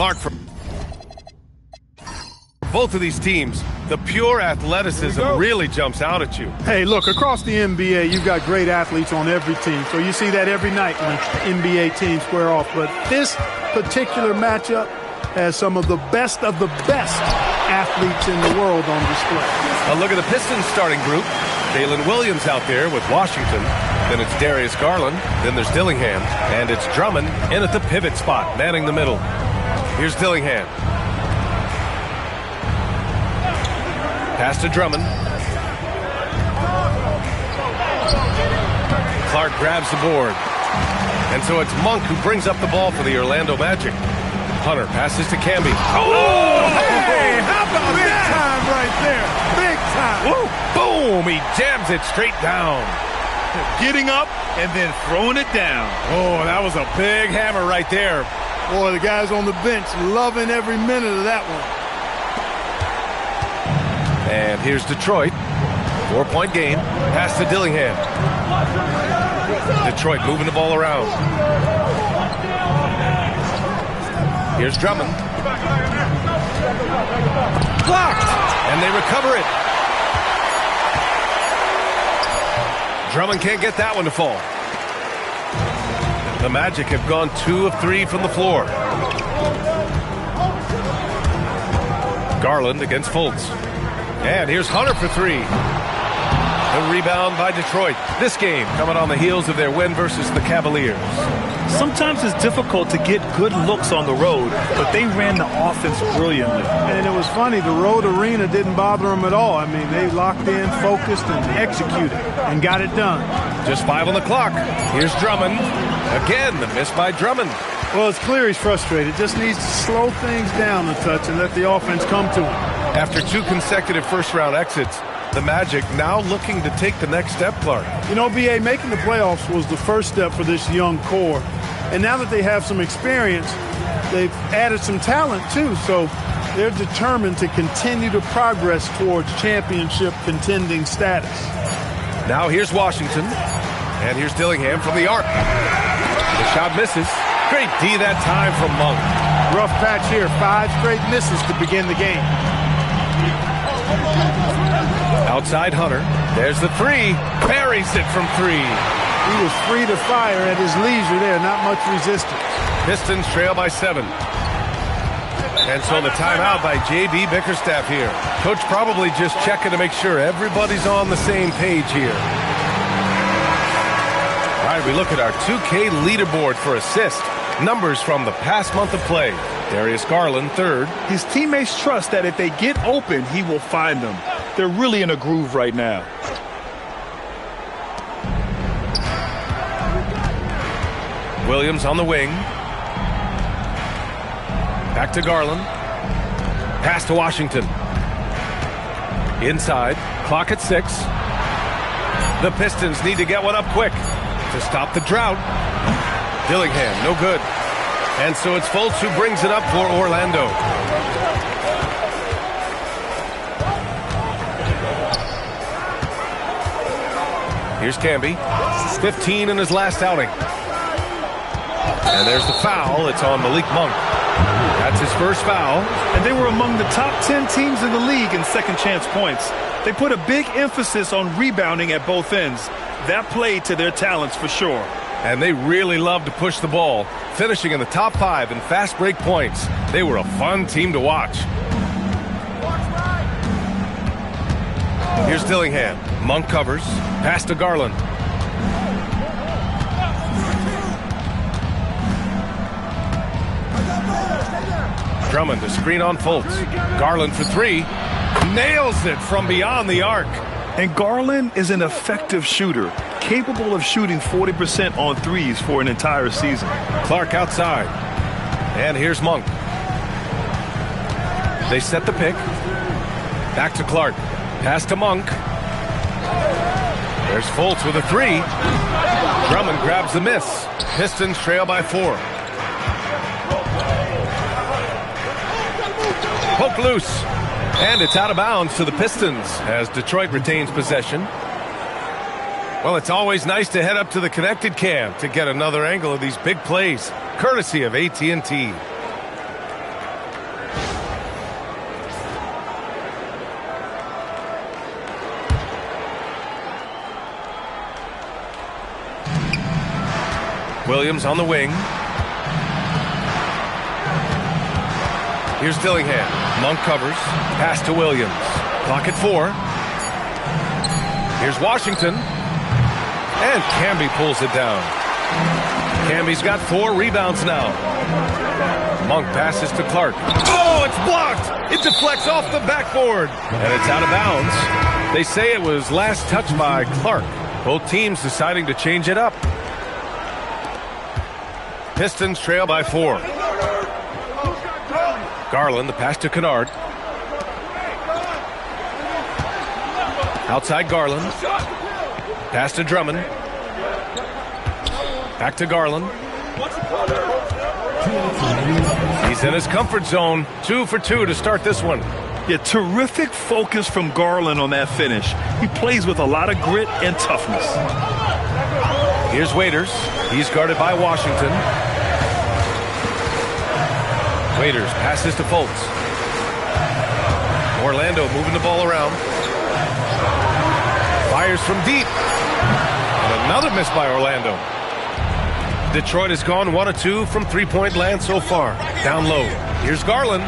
Clark for both of these teams. The pure athleticism really jumps out at you. Hey, look, across the NBA, you've got great athletes on every team. So you see that every night when NBA teams square off. But this particular matchup has some of the best athletes in the world on display. A look at the Pistons starting group. Jalen Williams out there with Washington. Then it's Darius Garland. Then there's Dillingham. And it's Drummond in at the pivot spot, manning the middle. Here's Dillingham. Pass to Drummond. Clark grabs the board. And so it's Monk who brings up the ball for the Orlando Magic. Hunter passes to Camby. Oh, hey, how about big that? Time right there. Big time. Woo, boom, he jams it straight down. Getting up and then throwing it down. Oh, that was a big hammer right there. Boy, the guys on the bench loving every minute of that one. And here's Detroit. 4-point game. Pass to Dillingham. Detroit moving the ball around. Here's Drummond. Blocked! And they recover it. Drummond can't get that one to fall. The Magic have gone 2 of 3 from the floor. Garland against Fultz. And here's Hunter for 3. The rebound by Detroit. This game coming on the heels of their win versus the Cavaliers. Sometimes it's difficult to get good looks on the road, but they ran the offense brilliantly. And it was funny, the road arena didn't bother them at all. I mean, they locked in, focused, and executed, and got it done. Just 5 on the clock. Here's Drummond. Again, the miss by Drummond. Well, it's clear he's frustrated. Just needs to slow things down a touch and let the offense come to him. After 2 consecutive first-round exits, the Magic now looking to take the next step, Clark. You know, B.A., making the playoffs was the first step for this young core. And now that they have some experience, they've added some talent, too. So they're determined to continue to progress towards championship contending status. Now here's Washington. And here's Dillingham from the arc. The shot misses. Great D that time from Monk. Rough patch here. 5 straight misses to begin the game. Outside Hunter. There's the 3. Buries it from 3. He was free to fire at his leisure there. Not much resistance. Pistons trail by 7. And so the timeout by J.B. Bickerstaff here. Coach probably just checking to make sure everybody's on the same page here. All right, we look at our 2K leaderboard for assists. Numbers from the past month of play. Darius Garland, 3rd. His teammates trust that if they get open, he will find them. They're really in a groove right now. Williams on the wing. Back to Garland. Pass to Washington. Inside. Clock at 6. The Pistons need to get one up quick to stop the drought. Dillingham, no good. And so it's Fultz who brings it up for Orlando. Here's Camby. 15 in his last outing. And there's the foul. It's on Malik Monk. That's his first foul. And they were among the top 10 teams in the league in second chance points. They put a big emphasis on rebounding at both ends. That played to their talents for sure. And they really love to push the ball, finishing in the top 5 in fast break points. They were a fun team to watch. Here's Dillingham. Monk covers. Pass to Garland. Drummond, a screen on Fultz. Garland for 3. Nails it from beyond the arc. And Garland is an effective shooter, capable of shooting 40% on threes for an entire season. Clark outside. And here's Monk. They set the pick. Back to Clark. Pass to Monk. There's Fultz with a 3. Drummond grabs the miss. Pistons trail by 4. Poke loose. And it's out of bounds to the Pistons as Detroit retains possession. Well, it's always nice to head up to the connected cam to get another angle of these big plays, courtesy of AT&T. Williams on the wing. Here's Dillingham. Monk covers. Pass to Williams. Clock at 4. Here's Washington. And Camby pulls it down. Camby's got 4 rebounds now. Monk passes to Clark. Oh, it's blocked! It deflects off the backboard. And it's out of bounds. They say it was last touched by Clark. Both teams deciding to change it up. Pistons trail by 4. Garland, the pass to Kennard. Outside Garland. Pass to Drummond. Back to Garland. He's in his comfort zone. 2 for 2 to start this one. Yeah, terrific focus from Garland on that finish. He plays with a lot of grit and toughness. Here's Waiters. He's guarded by Washington. Waiters passes to Fultz. Orlando moving the ball around. Fires from deep. And another miss by Orlando. Detroit has gone 1 of 2 from three-point land so far. Down low. Here's Garland.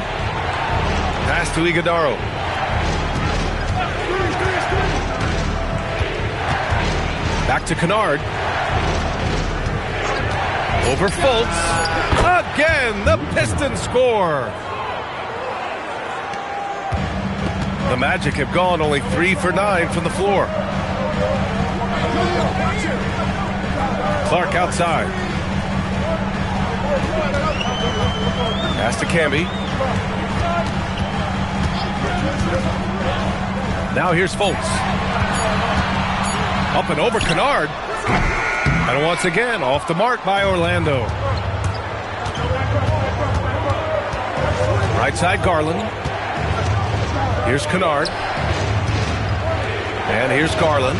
Pass to Iguodaro. Back to Kennard. Over Fultz. Again, the Pistons score. The Magic have gone only 3 for 9 from the floor. Clark outside. Pass to Camby. Now here's Fultz. Up and over Kennard. And once again, off the mark by Orlando. Right side Garland. Here's Kennard. And here's Garland.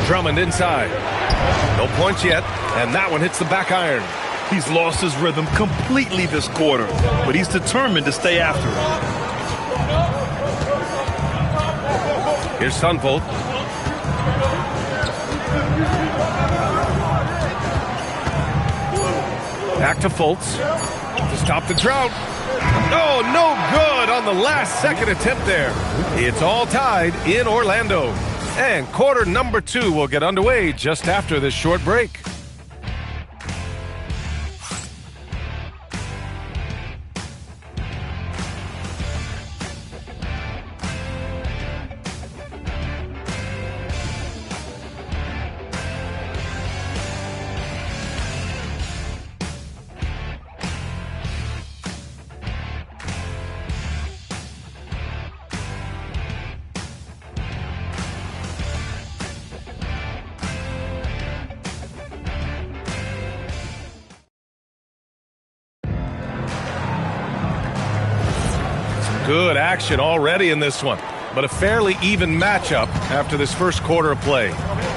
Drummond inside. No points yet. And that one hits the back iron. He's lost his rhythm completely this quarter, but he's determined to stay after it. Here's Sunvolt. Back to Fultz to stop the drought. Oh, no good on the last second attempt there. It's all tied in Orlando. And quarter number 2 will get underway just after this short break. Good action already in this one, but a fairly even matchup after this first quarter of play.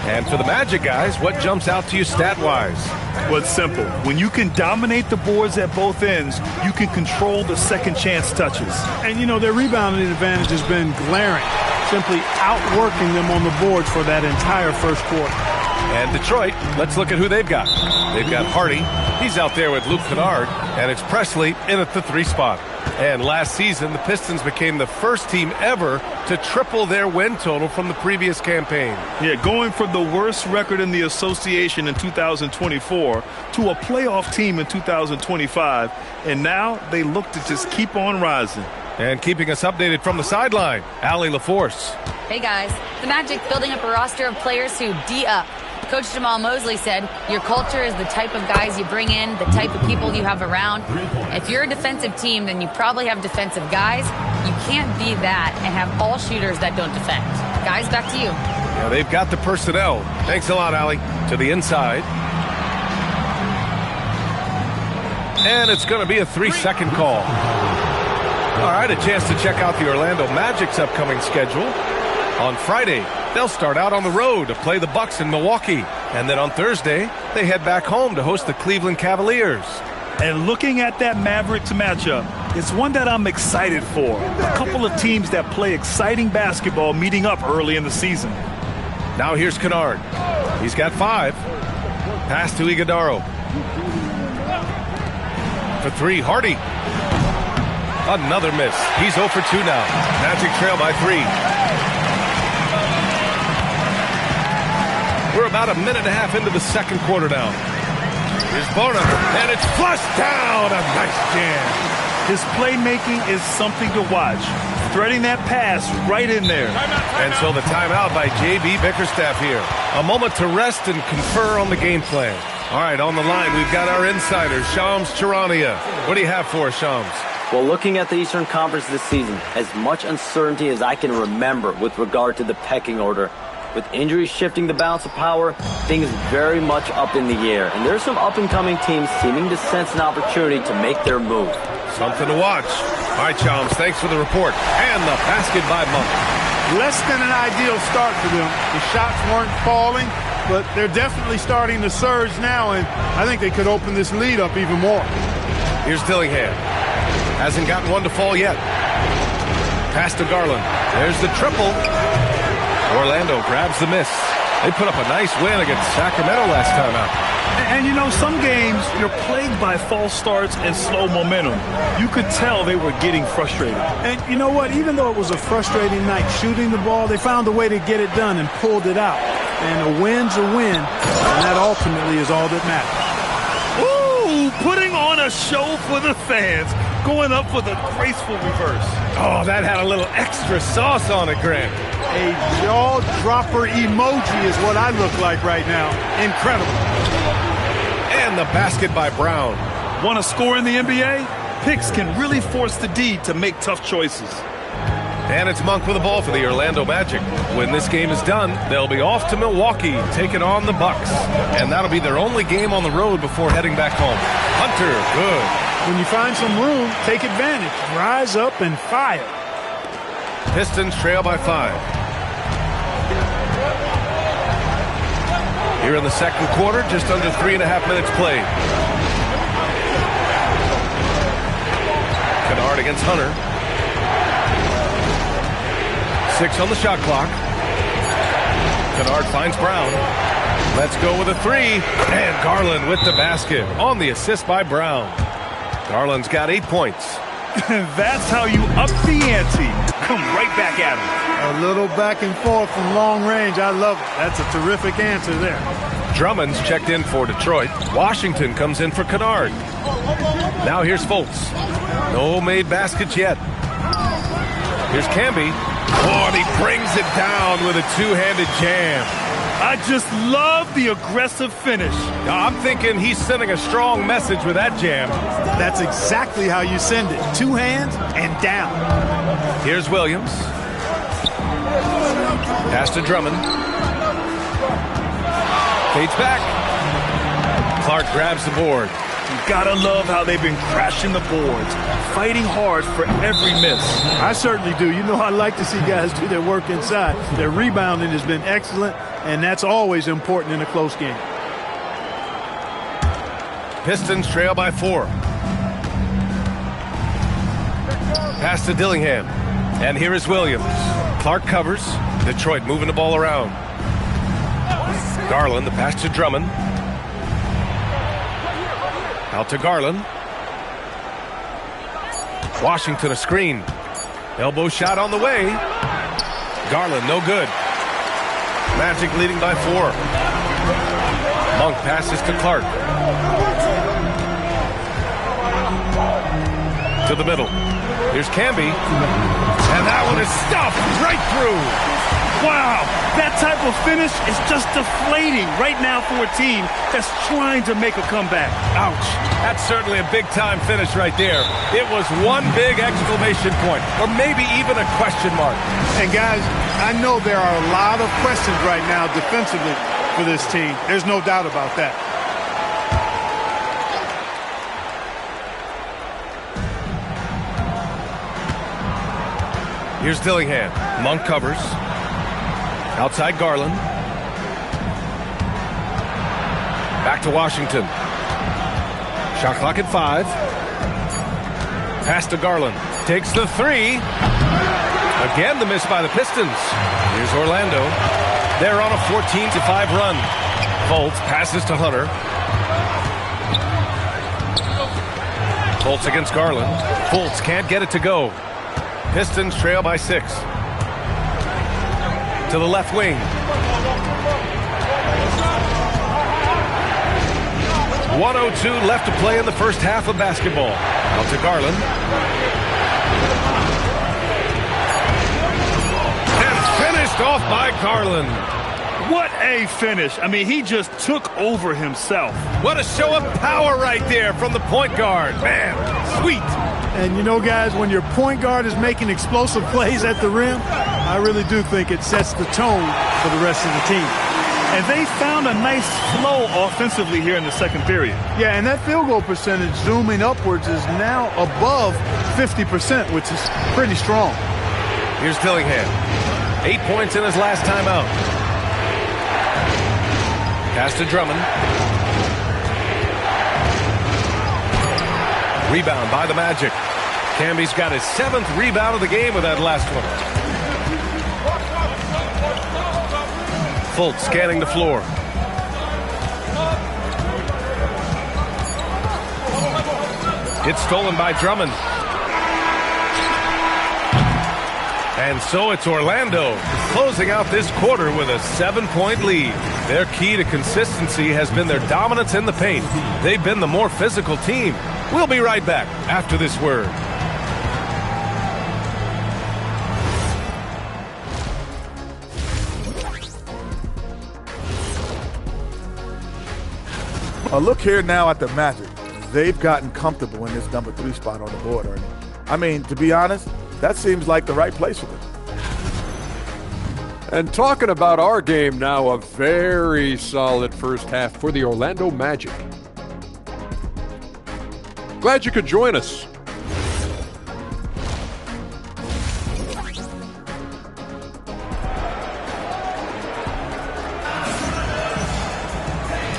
And for the Magic guys, what jumps out to you stat-wise? Well, it's simple. When you can dominate the boards at both ends, you can control the second chance touches. And, you know, their rebounding advantage has been glaring, simply outworking them on the boards for that entire first quarter. And Detroit, let's look at who they've got. They've got Hardy. He's out there with Luke Kennard, and it's Presley in at the 3 spot. And last season, the Pistons became the first team ever to triple their win total from the previous campaign. Yeah, going from the worst record in the association in 2024 to a playoff team in 2025. And now they look to just keep on rising. And keeping us updated from the sideline, Allie LaForce. Hey, guys. The Magic building up a roster of players who D-up. Coach Jamal Mosley said, your culture is the type of guys you bring in, the type of people you have around. If you're a defensive team, then you probably have defensive guys. You can't be that and have all shooters that don't defend. Guys, back to you. Yeah, they've got the personnel. Thanks a lot, Allie. To the inside. And it's going to be a 3-second call. All right, a chance to check out the Orlando Magic's upcoming schedule. On Friday, they'll start out on the road to play the Bucks in Milwaukee. And then on Thursday, they head back home to host the Cleveland Cavaliers. And looking at that Mavericks matchup, it's one that I'm excited for. A couple of teams that play exciting basketball meeting up early in the season. Now here's Kennard. He's got 5. Pass to Iguodaro. For 3, Hardy. Another miss. He's 0 for 2 now. Magic trail by 3. We're about a minute and a half into the second quarter now. Here's Bona, and it's flushed down. A nice jam. His playmaking is something to watch. Threading that pass right in there. And so the timeout by J.B. Bickerstaff here. A moment to rest and confer on the game plan. All right, on the line, we've got our insider, Shams Charania. What do you have for us, Shams? Well, looking at the Eastern Conference this season, as much uncertainty as I can remember with regard to the pecking order. With injuries shifting the balance of power, things very much up in the air. And there's some up-and-coming teams seeming to sense an opportunity to make their move. Something to watch. All right, Shams, thanks for the report. And the basket by Monk. Less than an ideal start for them. The shots weren't falling, but they're definitely starting to surge now, and I think they could open this lead up even more. Here's Dillingham. Hasn't gotten one to fall yet. Pass to Garland. There's the triple. Orlando grabs the miss. They put up a nice win against Sacramento last time out. And you know, some games you're plagued by false starts and slow momentum. You could tell they were getting frustrated. And you know what? Even though it was a frustrating night shooting the ball, they found a way to get it done and pulled it out. And a win's a win, and that ultimately is all that matters. Ooh, putting on a show for the fans. Going up for the graceful reverse. Oh, that had a little extra sauce on it, Grant. A jaw-dropper emoji is what I look like right now. Incredible. And the basket by Brown. Want to score in the NBA? Picks can really force the D to make tough choices. And it's Monk with the ball for the Orlando Magic. When this game is done, they'll be off to Milwaukee, taking on the Bucks. And that'll be their only game on the road before heading back home. Hunter, good. When you find some room, take advantage. Rise up and fire. Pistons trail by 5. Here in the second quarter, just under 3.5 minutes played. Kennard against Hunter. 6 on the shot clock. Kennard finds Brown. Let's go with a 3. And Garland with the basket on the assist by Brown. Garland's got 8 points. That's how you up the ante. Come right back at him. A little back and forth from long range. I love it. That's a terrific answer there. Drummond's checked in for Detroit. Washington comes in for Kennard. Now here's Fultz. No made baskets yet. Here's Camby. Oh, and he brings it down with a two-handed jam. I just love the aggressive finish. I'm thinking he's sending a strong message with that jam. That's exactly how you send it. 2 hands and down. Here's Williams. Pass to Drummond. Fades back. Clark grabs the board. You gotta love how they've been crashing the boards, fighting hard for every miss. I certainly do. You know, I like to see guys do their work inside. Their rebounding has been excellent, and that's always important in a close game. Pistons trail by 4. Pass to Dillingham. And here is Williams. Clark covers. Detroit moving the ball around. Garland, the pass to Drummond. Out to Garland. Washington a screen. Elbow shot on the way. Garland no good. Magic leading by 4. Monk passes to Clark. To the middle. Here's Camby. And that one is stuffed right through. Wow, that type of finish is just deflating right now for a team that's trying to make a comeback. Ouch. That's certainly a big-time finish right there. It was one big exclamation point, or maybe even a question mark. And guys, I know there are a lot of questions right now defensively for this team. There's no doubt about that. Here's Dillingham. Monk covers. Outside Garland. Back to Washington. Shot clock at 5. Pass to Garland. Takes the 3. Again the miss by the Pistons. Here's Orlando. They're on a 14-5 run. Fultz passes to Hunter. Fultz against Garland. Fultz can't get it to go. Pistons trail by 6. To the left wing. 1:02 left to play in the first half of basketball. Out to Garland. And finished off by Garland. What a finish. I mean, he just took over himself. What a show of power right there from the point guard. Man, sweet. And you know, guys, when your point guard is making explosive plays at the rim, I really do think it sets the tone for the rest of the team. And they found a nice flow offensively here in the second period. Yeah, and that field goal percentage zooming upwards is now above 50%, which is pretty strong. Here's Dillingham. 8 points in his last time out. Pass to Drummond. Rebound by the Magic. Camby's got his 7th rebound of the game with that last one. Fultz scanning the floor. It's stolen by Drummond. And so it's Orlando closing out this quarter with a 7-point lead. Their key to consistency has been their dominance in the paint. They've been the more physical team. We'll be right back after this word. Look here now at the Magic. They've gotten comfortable in this number 3 spot on the board, Ernie. I mean, to be honest, that seems like the right place for them. And talking about our game now, a very solid first half for the Orlando Magic. Glad you could join us.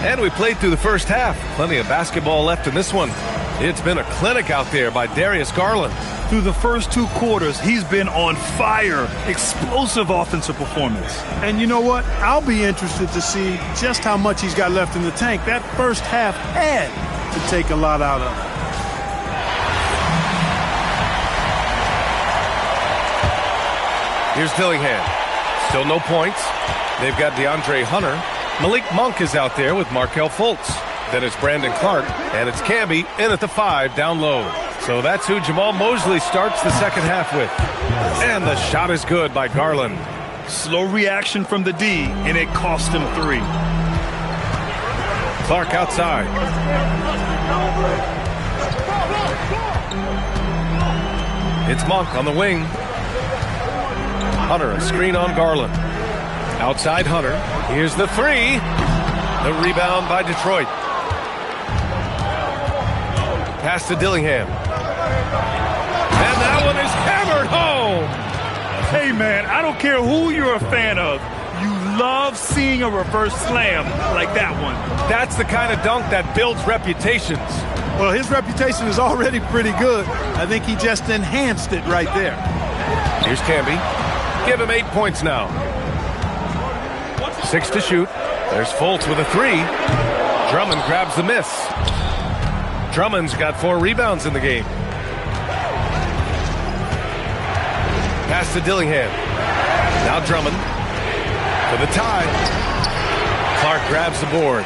And we played through the first half. Plenty of basketball left in this one. It's been a clinic out there by Darius Garland. Through the first 2 quarters, he's been on fire. Explosive offensive performance. And you know what? I'll be interested to see just how much he's got left in the tank. That first half had to take a lot out of it. Here's Dillingham. Still no points. They've got DeAndre Hunter. Malik Monk is out there with Markelle Fultz. Then it's Brandon Clark, and it's Camby in at the 5 down low. So that's who Jamal Mosley starts the second half with. And the shot is good by Garland. Slow reaction from the D, and it cost him 3. Clark outside. It's Monk on the wing. Hunter, a screen on Garland. Outside Hunter. Here's the 3. The rebound by Detroit. Pass to Dillingham. And that one is hammered home. Hey, man, I don't care who you're a fan of. You love seeing a reverse slam like that one. That's the kind of dunk that builds reputations. Well, his reputation is already pretty good. I think he just enhanced it right there. Here's Camby. Give him 8 points now. 6 to shoot. There's Fultz with a 3. Drummond grabs the miss. Drummond's got 4 rebounds in the game. Pass to Dillingham. Now Drummond for the tie. Clark grabs the board.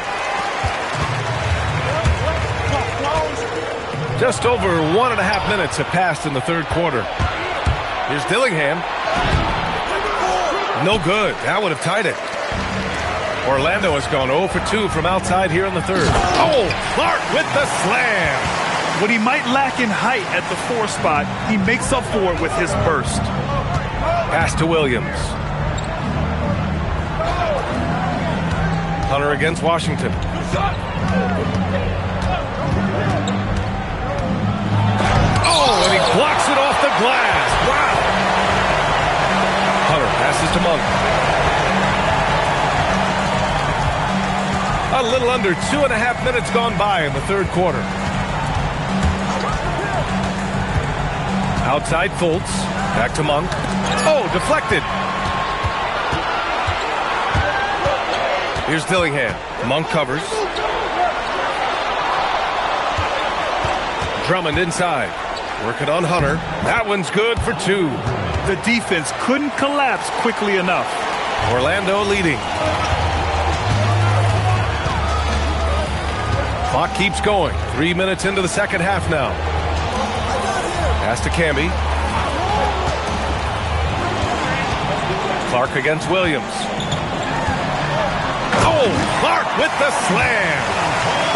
Just over 1.5 minutes have passed in the third quarter. Here's Dillingham. No good. That would have tied it. Orlando has gone 0 for 2 from outside here in the third. Oh, Clark with the slam. What he might lack in height at the 4 spot, he makes up for it with his burst. Pass to Williams. Hunter against Washington. Oh, and he blocks it off the glass. Wow. Hunter passes to Monk. A little under 2.5 minutes gone by in the third quarter. Outside Fultz. Back to Monk. Oh, deflected. Here's Dillingham. Monk covers. Drummond inside. Working on Hunter. That one's good for 2. The defense couldn't collapse quickly enough. Orlando leading. Clock keeps going. 3 minutes into the second half now. Pass to Camby. Clark against Williams. Oh, Clark with the slam.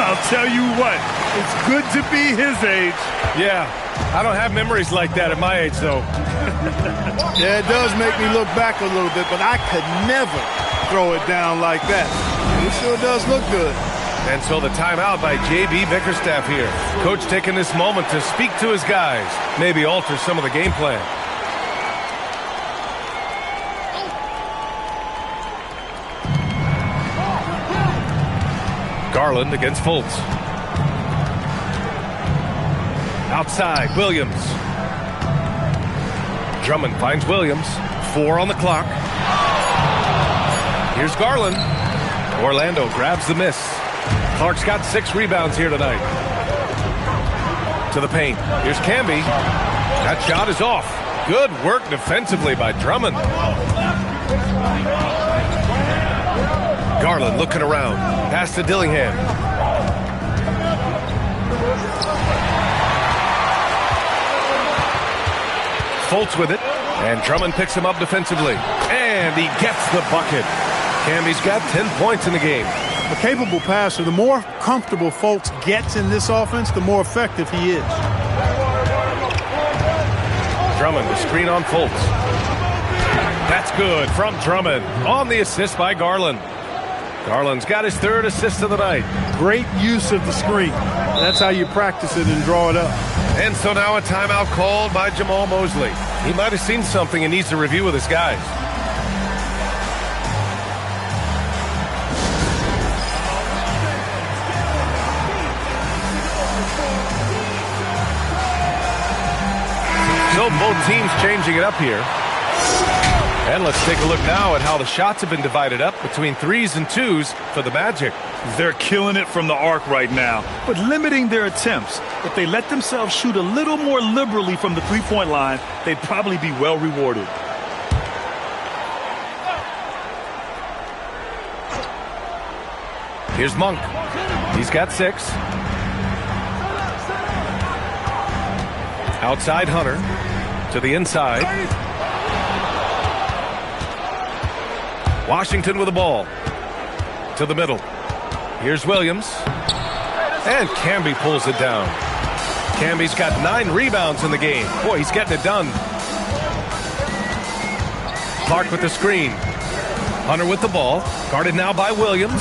I'll tell you what, it's good to be his age. Yeah, I don't have memories like that at my age, though. Yeah, it does make me look back a little bit, but I could never throw it down like that. It sure does look good. And so the timeout by J.B. Bickerstaff here. Coach taking this moment to speak to his guys, maybe alter some of the game plan. Garland against Fultz. Outside, Williams. Drummond finds Williams. 4 on the clock. Here's Garland. Orlando grabs the miss. Clark's got 6 rebounds here tonight. To the paint. Here's Camby. That shot is off. Good work defensively by Drummond. Garland looking around. Pass to Dillingham. Fultz with it. And Drummond picks him up defensively. And he gets the bucket. Camby's got 10 points in the game. A capable passer, the more comfortable Fultz gets in this offense, the more effective he is. Drummond, the screen on Fultz. That's good from Drummond. On the assist by Garland. Garland's got his 3rd assist of the night. Great use of the screen. That's how you practice it and draw it up. And so now a timeout called by Jamal Mosley. He might have seen something and needs to review with his guys. So both teams changing it up here. And let's take a look now at how the shots have been divided up between 3s and 2s for the Magic. They're killing it from the arc right now, but limiting their attempts. If they let themselves shoot a little more liberally from the three-point line, they'd probably be well rewarded. Here's Monk. He's got 6. Outside Hunter. To the inside. Washington with the ball. To the middle. Here's Williams. And Camby pulls it down. Camby's got 9 rebounds in the game. Boy, he's getting it done. Clark with the screen. Hunter with the ball. Guarded now by Williams.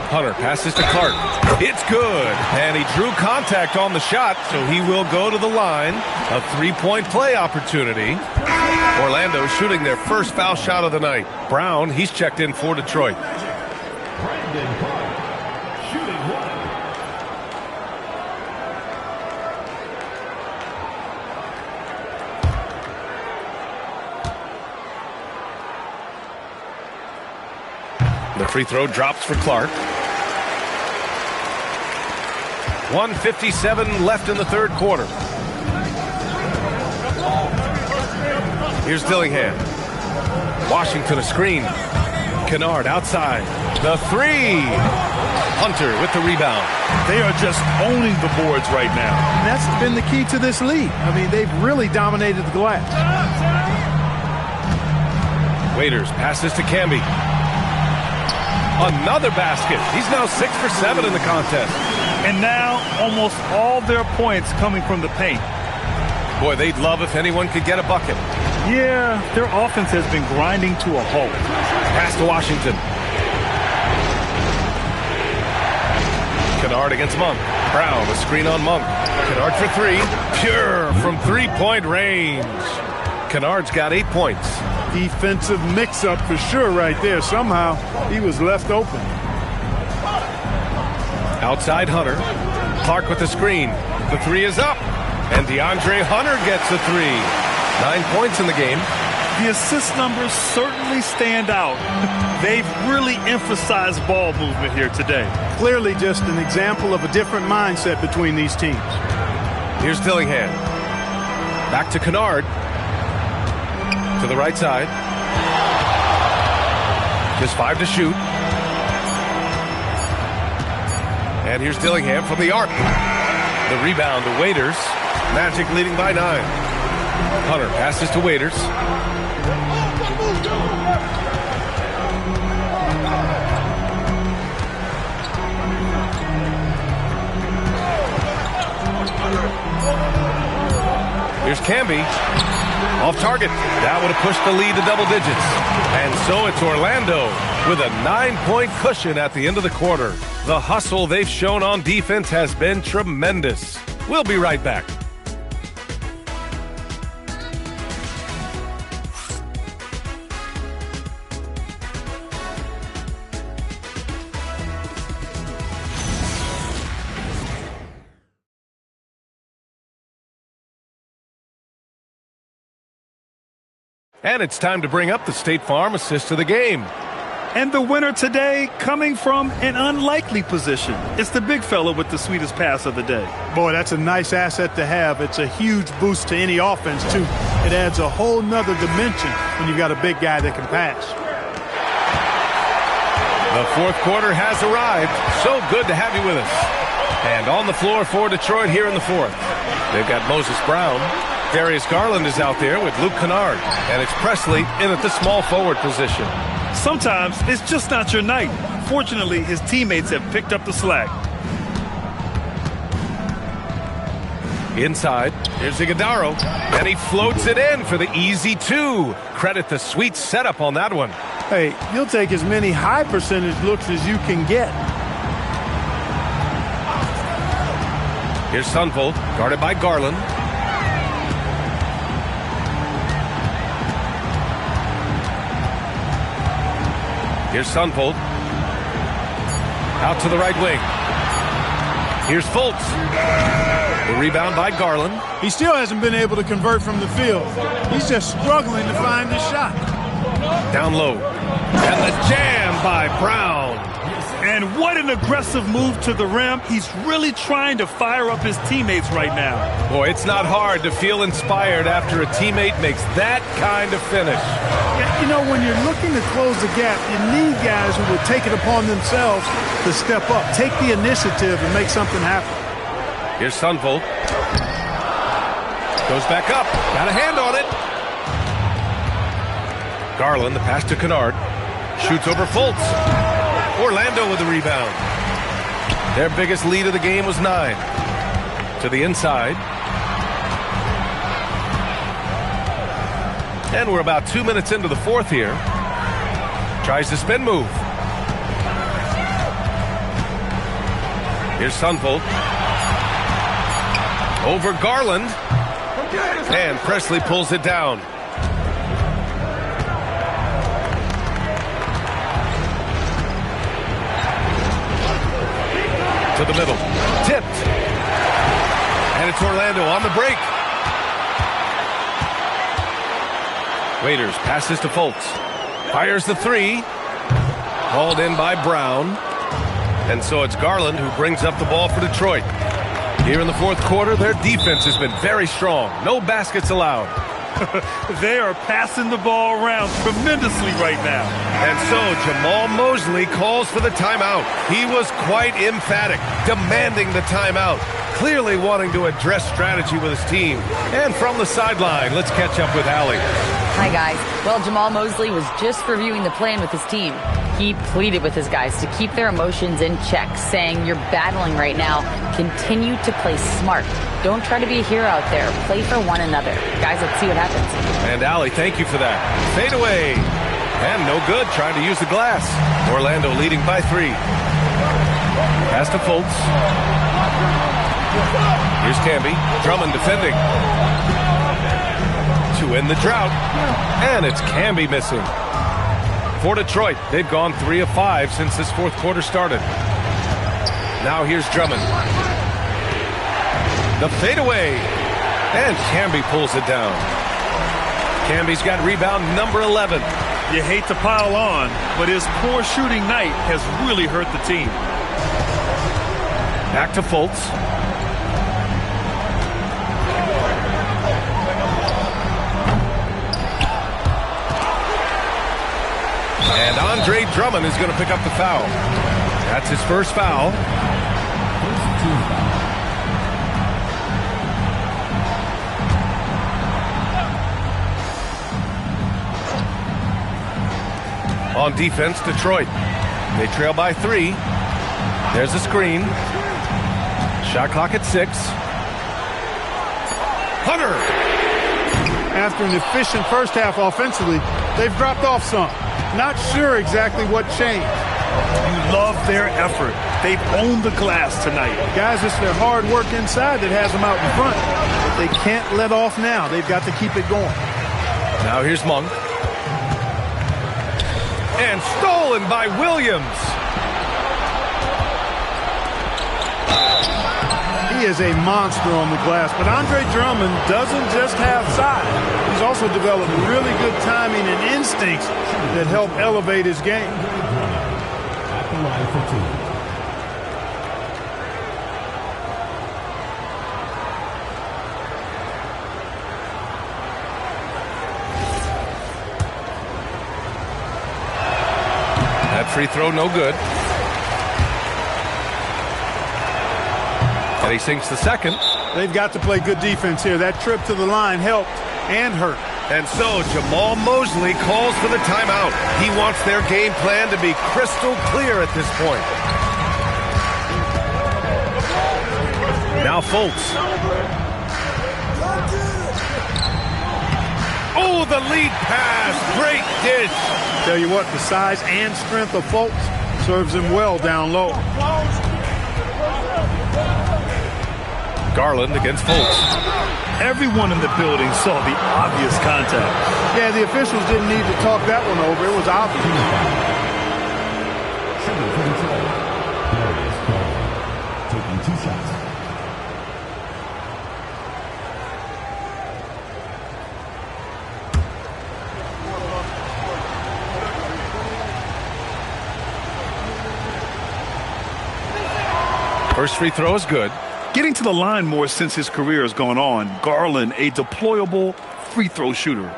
Hunter passes to Clark. It's good. And he drew contact on the shot, so he will go to the line. A 3-point play opportunity. Orlando shooting their first foul shot of the night. Brown, he's checked in for Detroit. The free throw drops for Clark. 1:57 left in the 3rd quarter. Here's Dillingham. Washington a screen. Kennard outside. The 3. Hunter with the rebound. They are just owning the boards right now. And that's been the key to this league. I mean, they've really dominated the glass. Waiters passes to Camby. Another basket. He's now 6 for 7 in the contest. And now almost all their points coming from the paint. Boy, they'd love if anyone could get a bucket. Yeah, their offense has been grinding to a halt. Pass to Washington. Kennard against Monk. Brown, a screen on Monk. Kennard for 3. Pure from 3-point range. Kennard's got 8 points. Defensive mix-up for sure right there. Somehow he was left open. Outside Hunter. Clark with the screen. The 3 is up. And DeAndre Hunter gets the 3. 9 points in the game. The assist numbers certainly stand out. They've really emphasized ball movement here today. Clearly just an example of a different mindset between these teams. Here's Dillingham. Back to Kennard. To the right side. Just 5 to shoot. And here's Dillingham from the arc. The rebound to Waiters. Magic leading by 9. Hunter passes to Waiters. Here's Camby. Off target. That would have pushed the lead to double digits. And so it's Orlando with a 9-point cushion at the end of the quarter. The hustle they've shown on defense has been tremendous. We'll be right back. And it's time to bring up the State Farm assist of the game. And the winner today coming from an unlikely position. It's the big fella with the sweetest pass of the day. Boy, that's a nice asset to have. It's a huge boost to any offense, too. It adds a whole nother dimension when you've got a big guy that can pass. The fourth quarter has arrived. So good to have you with us. And on the floor for Detroit here in the fourth. They've got Moses Brown. Darius Garland is out there with Luke Kennard. And it's Presley in at the small forward position. Sometimes it's just not your night. Fortunately, his teammates have picked up the slack. Inside, here's Iguodaro. And he floats it in for the easy 2. Credit the sweet setup on that one. Hey, you'll take as many high percentage looks as you can get. Here's Sunvolt, guarded by Garland. Here's Sunvolt. Out to the right wing. Here's Fultz. The rebound by Garland. He still hasn't been able to convert from the field. He's just struggling to find his shot. Down low. And the jam by Brown. And what an aggressive move to the rim. He's really trying to fire up his teammates right now. Boy, it's not hard to feel inspired after a teammate makes that kind of finish. You know, when you're looking to close the gap, you need guys who will take it upon themselves to step up, take the initiative, and make something happen. Here's Sunvolt. Goes back up. Got a hand on it. Garland, the pass to Kennard. Shoots over Fultz. Orlando with the rebound. Their biggest lead of the game was 9. To the inside. And we're about 2 minutes into the fourth here. Tries the spin move. Here's Sunvolt. Over Garland. And Presley pulls it down. To the middle. Tipped. And it's Orlando on the break. Waiters passes to Fultz. Fires the 3. Hauled in by Brown. And so it's Garland who brings up the ball for Detroit. Here in the fourth quarter, their defense has been very strong. No baskets allowed. They are passing the ball around tremendously right now. And so Jamal Mosley calls for the timeout. He was quite emphatic, demanding the timeout, clearly wanting to address strategy with his team. And from the sideline, let's catch up with Allie. Hi, guys. Well, Jamal Mosley was just reviewing the plan with his team. He pleaded with his guys to keep their emotions in check, saying, "You're battling right now. Continue to play smart. Don't try to be a hero out there. Play for one another." Guys, let's see what happens. And Allie, thank you for that. Fade away. And no good, trying to use the glass. Orlando leading by 3. Pass to Fultz. Here's Camby. Drummond defending. To end the drought. And it's Camby missing. For Detroit, they've gone 3 of 5 since this fourth quarter started. Now here's Drummond. The fadeaway. And Camby pulls it down. Camby's got rebound number 11. You hate to pile on, but his poor shooting night has really hurt the team. Back to Fultz. And Andre Drummond is going to pick up the foul. That's his first foul. On defense, Detroit. They trail by 3. There's a screen. Shot clock at 6. Hunter! After an efficient first half offensively, they've dropped off some. Not sure exactly what changed. You love their effort. They've owned the glass tonight. Guys, it's their hard work inside that has them out in front. But they can't let off now. They've got to keep it going. Now here's Monk. And stolen by Williams. He is a monster on the glass, but Andre Drummond doesn't just have size. He's also developed really good timing and instincts that help elevate his game. That free throw no good. And he sinks the second. They've got to play good defense here. That trip to the line helped and hurt. And so Jamal Mosley calls for the timeout. He wants their game plan to be crystal clear at this point. Now Fultz. Oh, the lead pass. Great dish. Tell you what, the size and strength of Fultz serves him well down low. Garland against Fultz. Everyone in the building saw the obvious contact. Yeah, the officials didn't need to talk that one over. It was obvious. Taking 2 shots. First free throw is good. Getting to the line more since his career has gone on. Garland, a deployable free throw shooter.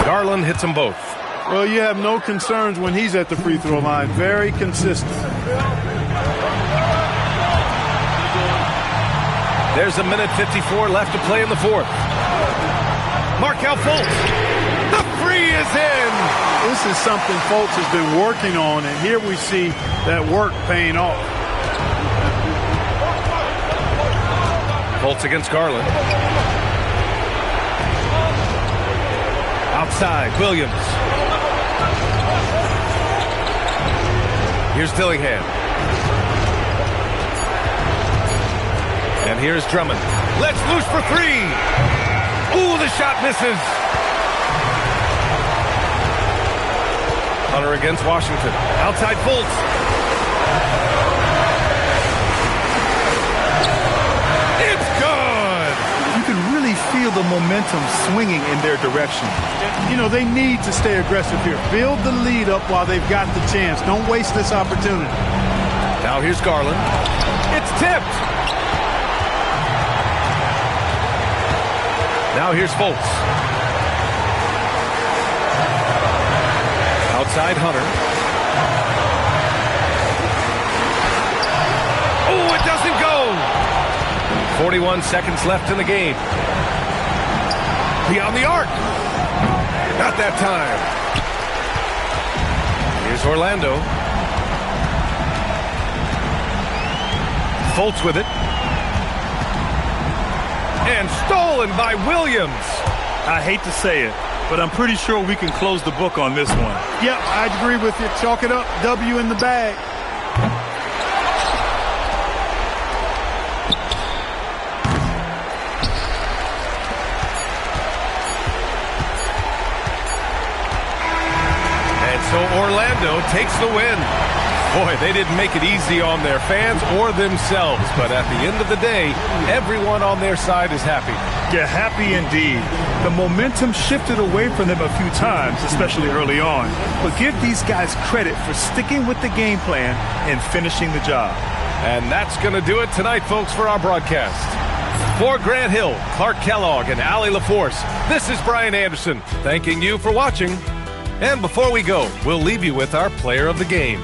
Garland hits them both. Well, you have no concerns when he's at the free throw line. Very consistent. There's a minute 54 left to play in the fourth. Markelle Fultz. The free is in. This is something Fultz has been working on, and here we see that work paying off. Fultz against Garland. Outside, Williams. Here's Dillingham. And here's Drummond. Let's loose for 3. Ooh, the shot misses. Hunter against Washington. Outside Fultz. It's good. You can really feel the momentum swinging in their direction. You know, they need to stay aggressive here. Build the lead up while they've got the chance. Don't waste this opportunity. Now here's Garland. It's tipped. Now here's Fultz. Outside Hunter. Oh, it doesn't go. 41 seconds left in the game. Beyond the arc. Not that time. Here's Orlando. Fultz with it. And stolen by Williams. I hate to say it, but I'm pretty sure we can close the book on this one. Yep, I agree with you. Chalk it up. W in the bag. So Orlando takes the win. Boy, they didn't make it easy on their fans or themselves, but at the end of the day, everyone on their side is happy. Yeah, happy indeed. The momentum shifted away from them a few times, especially early on. But give these guys credit for sticking with the game plan and finishing the job. And that's going to do it tonight, folks, for our broadcast. For Grant Hill, Clark Kellogg, and Allie LaForce, this is Brian Anderson, thanking you for watching. And before we go, we'll leave you with our player of the game.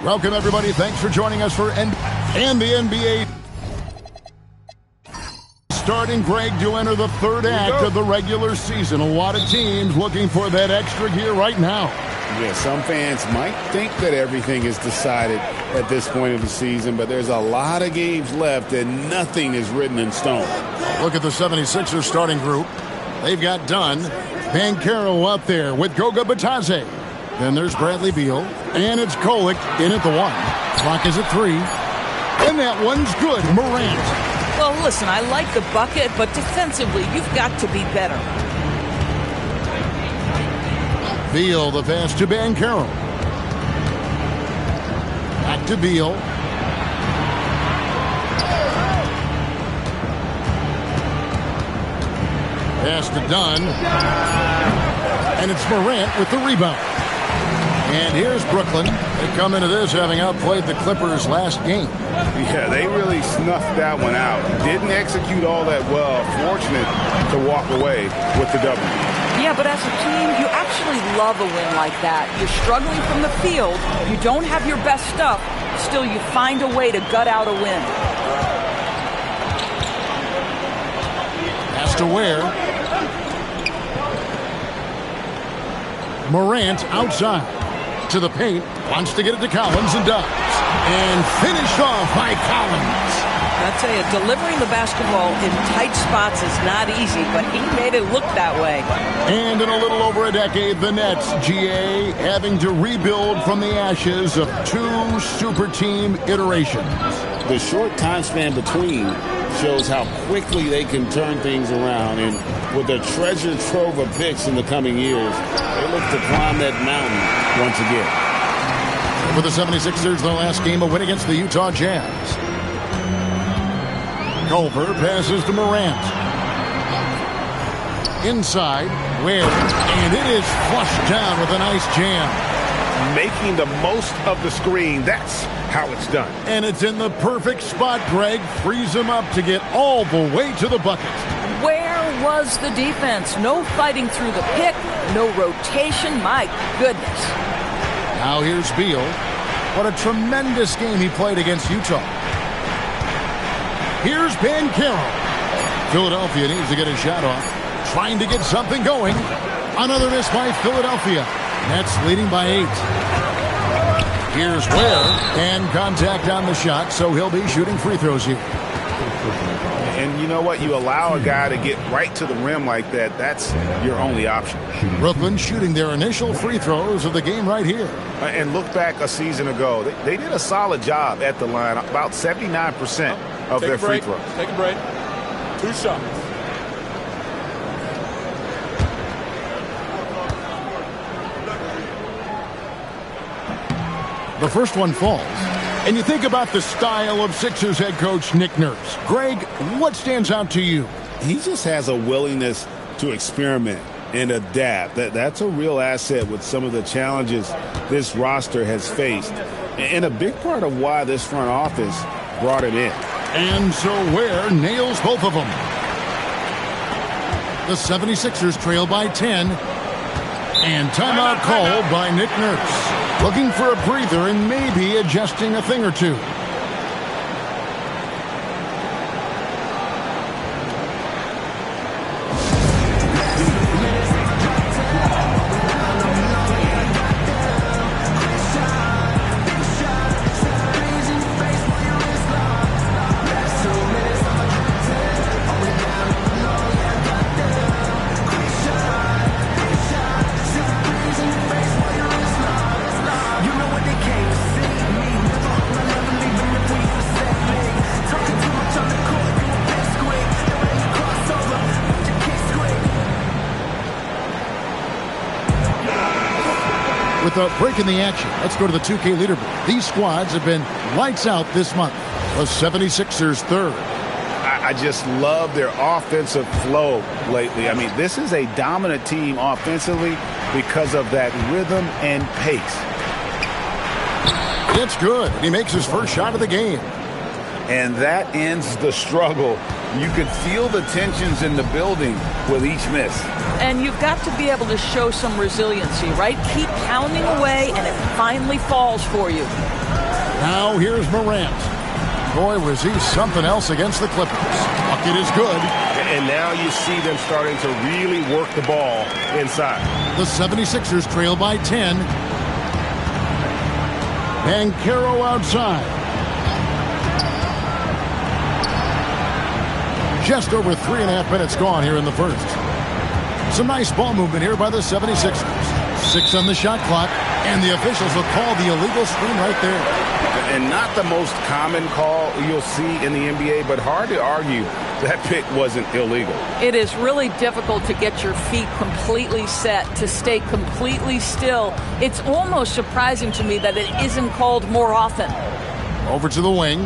Welcome, everybody. Thanks for joining us for and the NBA. Starting, Greg, to enter the third act of the regular season. A lot of teams looking for that extra gear right now. Yeah, some fans might think that everything is decided at this point of the season, but there's a lot of games left and nothing is written in stone. Look at the 76ers starting group. They've got Dunn, Banchero up there with Goga Batadze. Then there's Bradley Beal, and it's Kolek in at the 1. Clock is at 3, and that one's good. Morant. Well, listen, I like the bucket, but defensively, you've got to be better. Beal, the pass to Banchero. Back to Beal. Pass to Dunn. And it's Morant with the rebound. And here's Brooklyn. They come into this having outplayed the Clippers last game. Yeah, they really snuffed that one out. Didn't execute all that well. Fortunate to walk away with the W. Yeah, but as a team, you actually love a win like that. You're struggling from the field. You don't have your best stuff. Still, you find a way to gut out a win. Pass to Ware. Morant outside. To the paint, wants to get it to Collins and does. And finished off by Collins. I tell you, delivering the basketball in tight spots is not easy, but he made it look that way. And in a little over a decade, the Nets, GA, having to rebuild from the ashes of 2 super team iterations. The short time span between shows how quickly they can turn things around. And with a treasure trove of picks in the coming years, they look to climb that mountain once again. For the 76ers, their last game, a win against the Utah Jazz. Culver passes to Morant. Inside, Ware, and it is flushed down with a nice jam. Making the most of the screen, that's how it's done. And it's in the perfect spot, Greg. Frees him up to get all the way to the bucket. Where was the defense? No fighting through the pick, no rotation. My goodness. Now here's Beal. What a tremendous game he played against Utah. Here's Banchero. Philadelphia needs to get a shot off. Trying to get something going. Another miss by Philadelphia. Nets leading by 8. Here's Ware. And contact on the shot, so he'll be shooting free throws here. And you know what? You allow a guy to get right to the rim like that, that's your only option. Brooklyn shooting their initial free throws of the game right here. And look back a season ago. They did a solid job at the line, about 79% of their free throws. Take a break. 2 shots. The first one falls. And you think about the style of Sixers head coach Nick Nurse. Greg, what stands out to you? He just has a willingness to experiment and adapt. That's a real asset with some of the challenges this roster has faced. And a big part of why this front office brought him in. And so Ware nails both of them. The 76ers trail by 10. And timeout called by Nick Nurse. Looking for a breather and maybe adjusting a thing or two. with a break in the action. Let's go to the 2K leaderboard. These squads have been lights out this month. The 76ers third. I just love their offensive flow lately. I mean, this is a dominant team offensively because of that rhythm and pace. It's good. He makes his first shot of the game. And that ends the struggle. You could feel the tensions in the building with each miss. And you've got to be able to show some resiliency, right? Keep pounding away, and it finally falls for you. Now here's Morant. Boy, was he something else against the Clippers. Bucket is good. And now you see them starting to really work the ball inside. The 76ers trail by 10. Banchero outside. Just over 3.5 minutes gone here in the first. Some nice ball movement here by the 76ers. 6 on the shot clock, and the officials will call the illegal screen right there. And not the most common call you'll see in the NBA, but hard to argue that pick wasn't illegal. It is really difficult to get your feet completely set, to stay completely still. It's almost surprising to me that it isn't called more often. Over to the wing.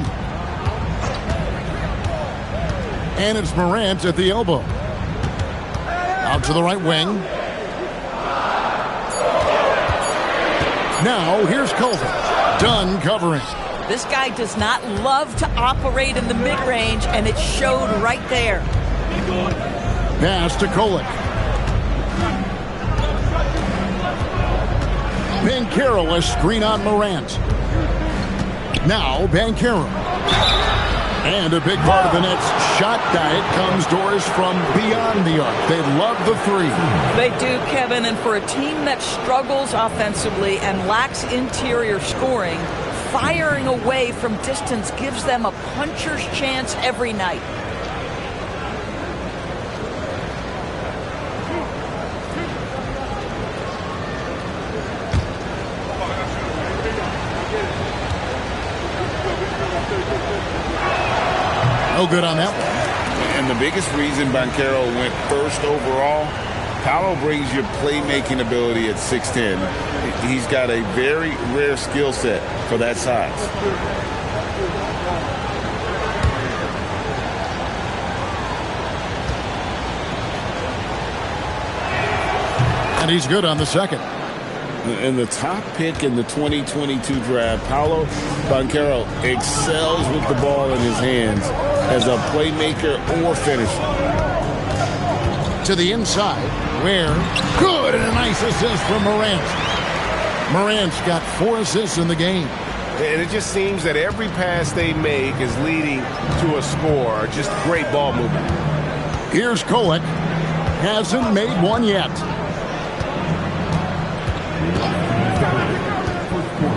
And it's Morant at the elbow. Out to the right wing. Now here's Culver. Done covering. This guy does not love to operate in the mid-range, and it showed right there. Pass to Kolek. Banchero, a screen on Morant. Now Banchero. And a big part of the Nets' shot diet comes doors from beyond the arc. They love the three. They do, Kevin, and for a team that struggles offensively and lacks interior scoring, firing away from distance gives them a puncher's chance every night. No good on that one. And the biggest reason Banchero went first overall, Paolo brings your playmaking ability at 6'10". He's got a very rare skill set for that size. And he's good on the second. And the top pick in the 2022 draft, Paolo Banchero excels with the ball in his hands as a playmaker or finisher. To the inside, where good, and a nice assist from Morant. Morant's got 4 assists in the game. And it just seems that every pass they make is leading to a score. Just great ball movement. Here's Kolek. Hasn't made one yet.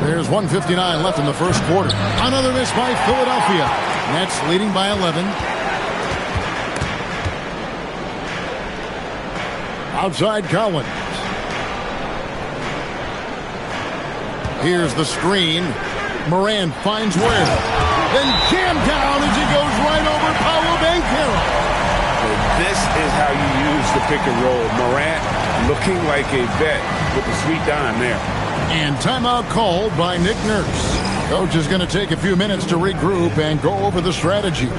There's 1:59 left in the first quarter. Another miss by Philadelphia. Nets leading by 11. Outside Collins. Here's the screen. Morant finds Ware. Then jammed down as he goes right over Paolo Banchero. This is how you use the pick and roll. Morant looking like a vet with the sweet dime there. And timeout called by Nick Nurse. Coach is going to take a few minutes to regroup and go over the strategy.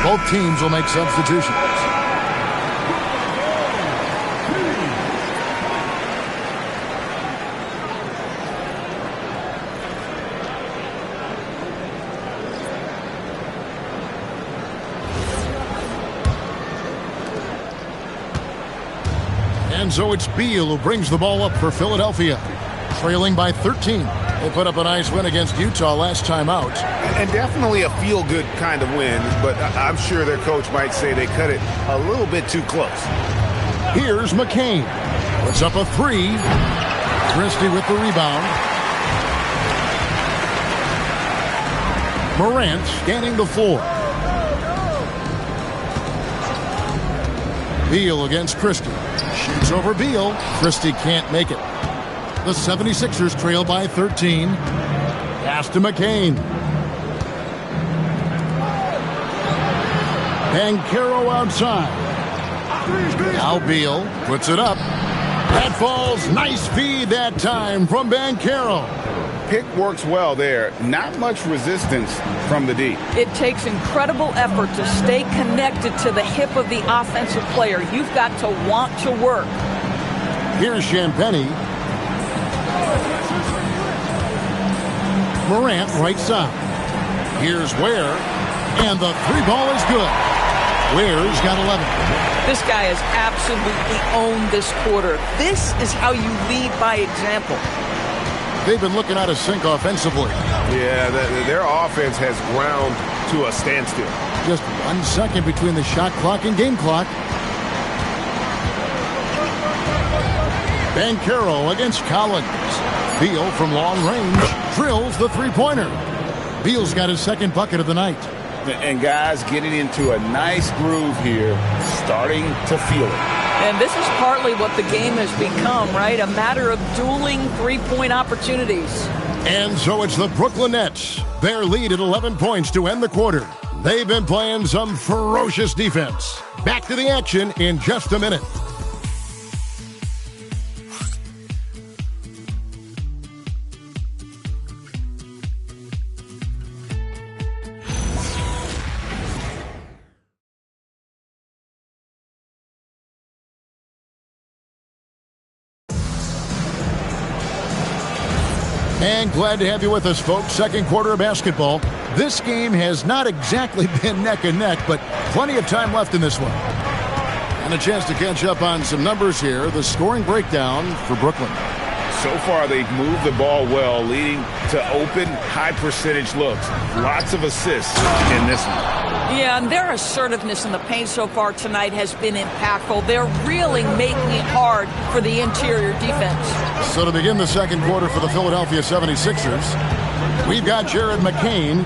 Both teams will make substitutions. And so it's Beal who brings the ball up for Philadelphia, trailing by 13. They put up a nice win against Utah last time out. And definitely a feel-good kind of win, but I'm sure their coach might say they cut it a little bit too close. Here's McCain. Puts up a three. Christie with the rebound. Morant scanning the floor. Beal against Christie. Shoots over Beal. Christie can't make it. The 76ers trail by 13. Pass to McCain. Banchero outside. Now Beal puts it up. That falls. Nice feed that time from Banchero. Pick works well there. Not much resistance from the D. It takes incredible effort to stay connected to the hip of the offensive player. You've got to want to work. Here's Champagnie. Morant right side. Here's Ware. And the three ball is good. Ware's got 11. This guy has absolutely owned this quarter. This is how you lead by example. They've been looking out of sync offensively. Yeah, their offense has ground to a standstill. Just 1 second between the shot clock and game clock. Banchero against Collins. Beal from long range drills the three-pointer. Beal's got his second bucket of the night. And guys getting into a nice groove here, starting to feel it. And this is partly what the game has become, right? A matter of dueling three-point opportunities. And so it's the Brooklyn Nets. Their lead at 11 points to end the quarter. They've been playing some ferocious defense. Back to the action in just a minute. And glad to have you with us, folks. Second quarter of basketball. This game has not exactly been neck and neck, but plenty of time left in this one. And a chance to catch up on some numbers here. The scoring breakdown for Brooklyn. So far, they've moved the ball well, leading to open, high-percentage looks. Lots of assists in this one. Yeah, and their assertiveness in the paint so far tonight has been impactful. They're really making it hard for the interior defense. So to begin the second quarter for the Philadelphia 76ers, we've got Jared McCain.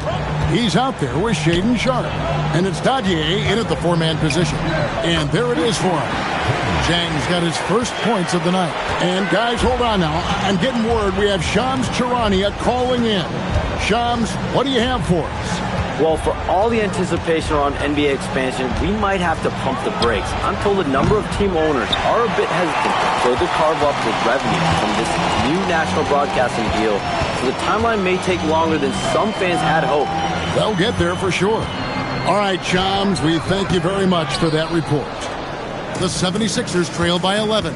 He's out there with Shaedon Sharpe. And it's Dadier in at the four-man position. And there it is for him. Chang's got his first points of the night. And guys, hold on now. I'm getting word we have Shams Charania calling in. Shams, what do you have for us? Well, for all the anticipation around NBA expansion, we might have to pump the brakes. I'm told a number of team owners are a bit hesitant to further carve up the revenue from this new national broadcasting deal, so the timeline may take longer than some fans had hoped. They'll get there for sure. All right, Shams, we thank you very much for that report. The 76ers trail by 11.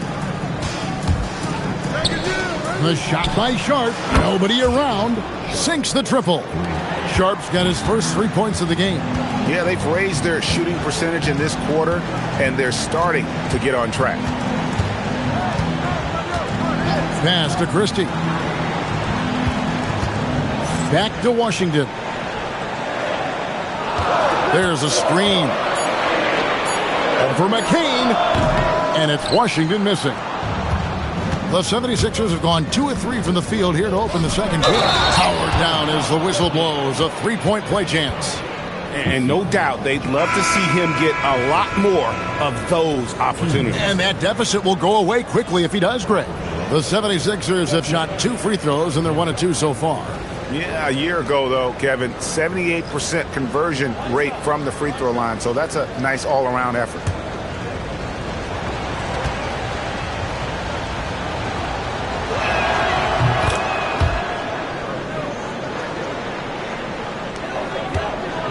The shot by Sharpe. Nobody around. Sinks the triple. Sharpe's got his first 3 points of the game. Yeah, they've raised their shooting percentage in this quarter, and they're starting to get on track. Pass to Christie. Back to Washington. There's a screen. Over McCain. And it's Washington missing. The 76ers have gone 2 of 3 from the field here to open the second quarter. Powered down as the whistle blows. A three-point play chance. And no doubt they'd love to see him get a lot more of those opportunities. And that deficit will go away quickly if he does great. The 76ers have shot 2 free throws, and they're 1 of 2 so far. Yeah, a year ago, though, Kevin, 78% conversion rate from the free throw line. So that's a nice all-around effort.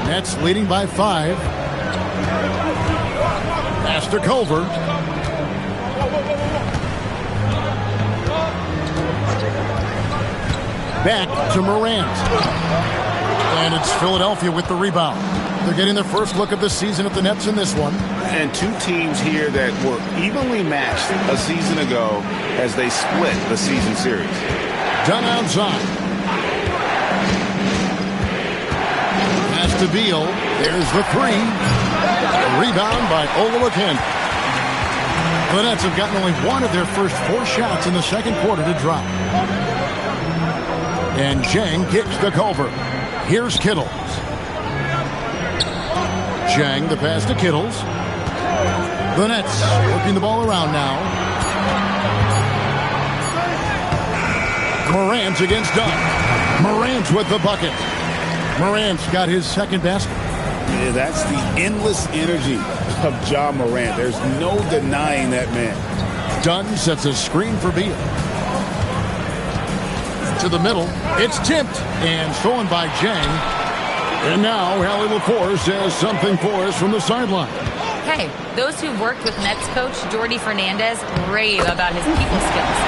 Nets leading by 5. Pass to Culver. Back to Morant. And it's Philadelphia with the rebound. They're getting their first look of the season at the Nets in this one. And two teams here that were evenly matched a season ago as they split the season series. Done outside. Pass to Beal. There's the three. Rebound by Olowokandi. The Nets have gotten only one of their first 4 shots in the second quarter to drop. And Zhang kicks to Culver. Here's Kittles. Zhang, the pass to Kittles. The Nets working the ball around now. Morant against Dunn. Morant with the bucket. Morant's got his second basket. Yeah, that's the endless energy of Ja Morant. There's no denying that man. Dunn sets a screen for Beal. To the middle. It's tipped and stolen by Zhang. And now Hallie LaForce has something for us from the sideline. Hey, those who worked with Nets coach Jordi Fernandez rave about his people skills.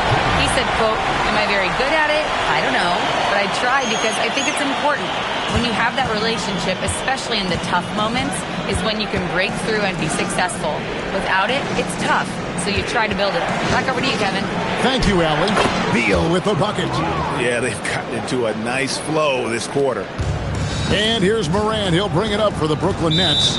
He said, quote, "Am I very good at it? I don't know, but I try because I think it's important. When you have that relationship, especially in the tough moments, is when you can break through and be successful. Without it, it's tough, so you try to build it." Back over to you, Kevin. Thank you, Allie. Beal with the bucket. Yeah, they've gotten into a nice flow this quarter. And here's Morant. He'll bring it up for the Brooklyn Nets.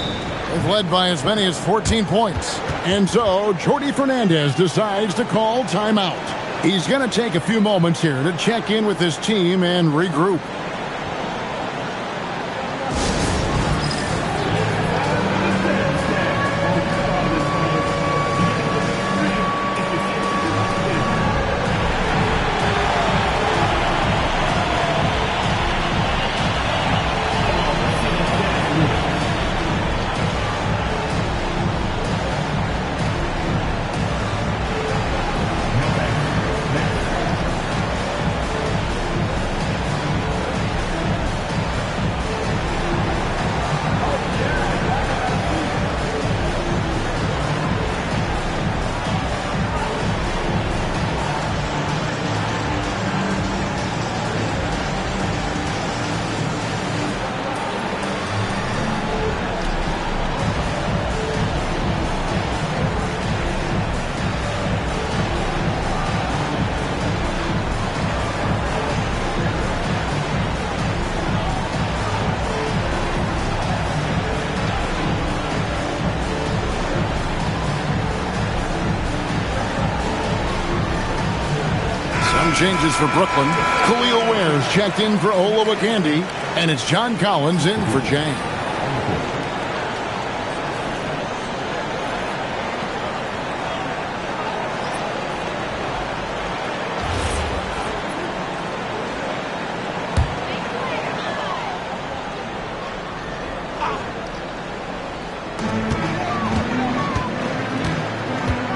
They've led by as many as 14 points. And so Jordi Fernandez decides to call timeout. He's going to take a few moments here to check in with his team and regroup. Changes for Brooklyn. Khalil Ware's checked in for Olowokandi, and it's John Collins in for Zhang.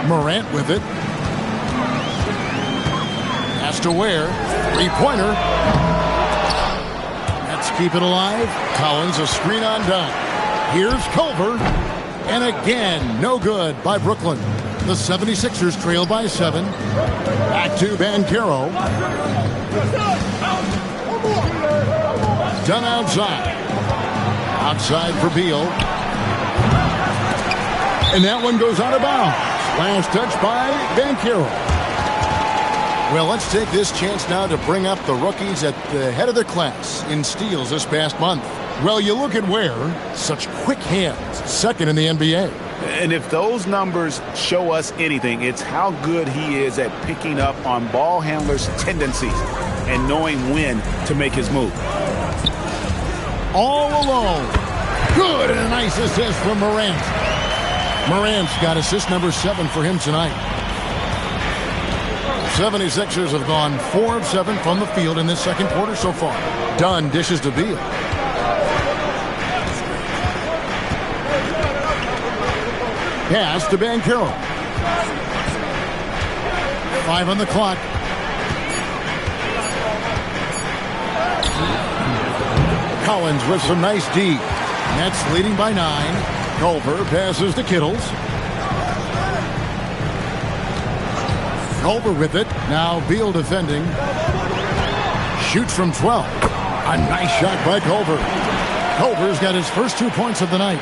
Morant with it. To Ware, three-pointer. Let's keep it alive. Collins, a screen on Dunn. Here's Culver. And again, no good by Brooklyn. The 76ers trail by 7. Back to Banchero. Dunn outside. Outside for Beal. And that one goes out of bounds. Last touch by Banchero. Well, let's take this chance now to bring up the rookies at the head of their class in steals this past month. Well, you look at Ware, such quick hands, second in the NBA. And if those numbers show us anything, it's how good he is at picking up on ball handlers' tendencies and knowing when to make his move. All alone. Good, and a nice assist from Morant. Morant's got assist number 7 for him tonight. 76ers have gone 4 of 7 from the field in this second quarter so far. Dunn dishes to Beal. Pass to Banchero. 5 on the clock. Collins with some nice D. Nets leading by 9. Culver passes to Kittles. Culver with it. Now Beal defending. Shoots from 12. A nice shot by Culver. Culver's got his first 2 points of the night.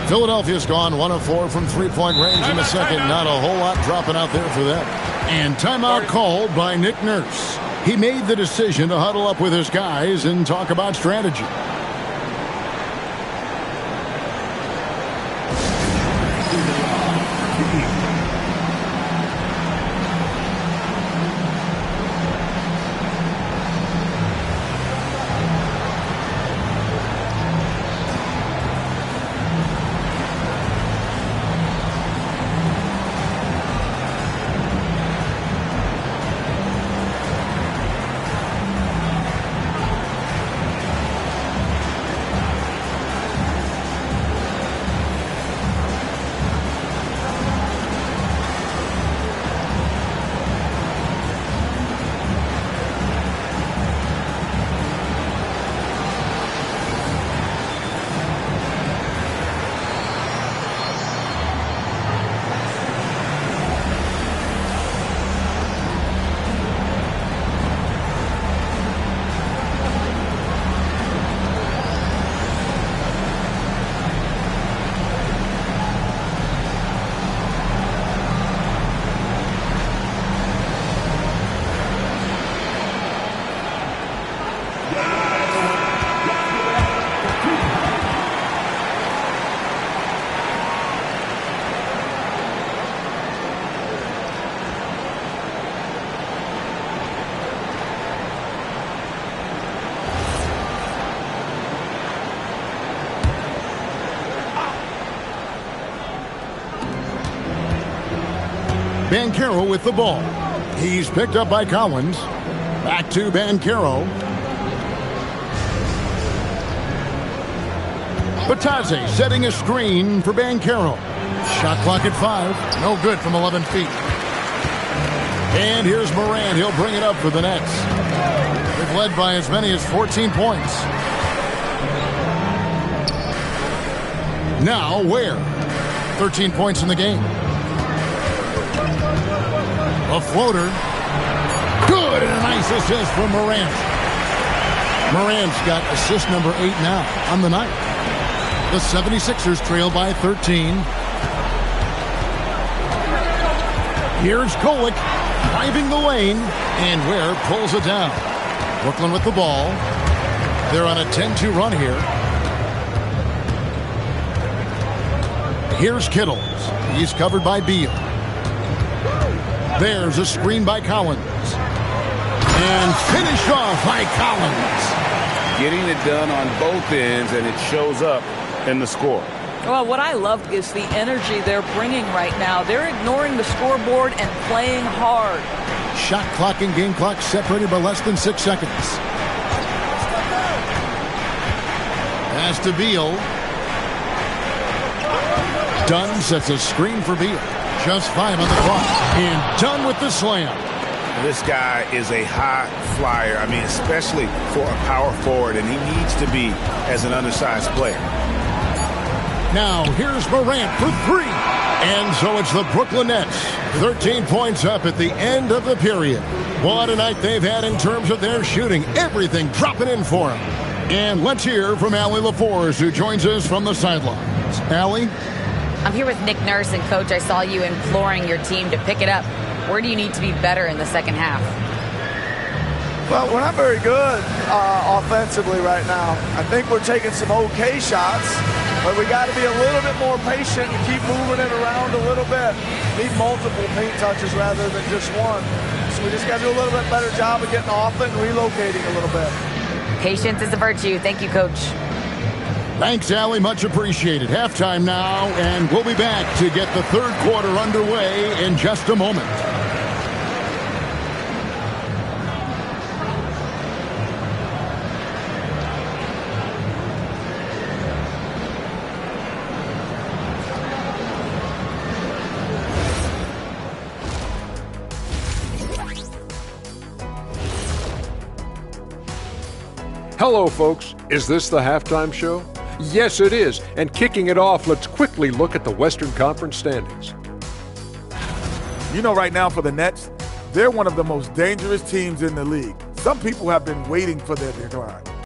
Philadelphia's gone 1 of 4 from three-point range in the second. Not a whole lot dropping out there for them. And timeout called by Nick Nurse. He made the decision to huddle up with his guys and talk about strategy. Banchero with the ball. He's picked up by Collins. Back to Banchero. Batazzi setting a screen for Banchero. Shot clock at 5. No good from 11 feet. And here's Moran. He'll bring it up for the Nets. They've led by as many as 14 points. Now Ware. 13 points in the game. A floater. Good, and a nice assist from Morant. Morant's got assist number 8 now on the night. The 76ers trail by 13. Here's Kolek driving the lane, and Ware pulls it down. Brooklyn with the ball. They're on a 10-2 run here. Here's Kittles. He's covered by Beal. There's a screen by Collins. And finished off by Collins. Getting it done on both ends, and it shows up in the score. Well, what I love is the energy they're bringing right now. They're ignoring the scoreboard and playing hard. Shot clock and game clock separated by less than 6 seconds. Pass to Beal. Dunn sets a screen for Beal. Just 5 on the clock. And Dunn with the slam. This guy is a high flyer. I mean, especially for a power forward, and he needs to be as an undersized player. Now, here's Morant for 3. And so it's the Brooklyn Nets. 13 points up at the end of the period. What a night they've had in terms of their shooting. Everything dropping in for them. And let's hear from Allie LaForce, who joins us from the sidelines. Allie? I'm here with Nick Nurse, and Coach, I saw you imploring your team to pick it up. Where do you need to be better in the second half? Well, we're not very good offensively right now. I think we're taking some okay shots, but we got to be a little bit more patient and keep moving it around a little bit. Need multiple paint touches rather than just one. So we just got to do a little bit better job of getting off it and relocating a little bit. Patience is a virtue. Thank you, Coach. Thanks, Allie. Much appreciated. Halftime now, and we'll be back to get the third quarter underway in just a moment. Hello, folks. Is this the halftime show? Yes, it is. And kicking it off, let's quickly look at the Western Conference standings. You know, right now for the Nets, they're one of the most dangerous teams in the league. Some people have been waiting for their decline.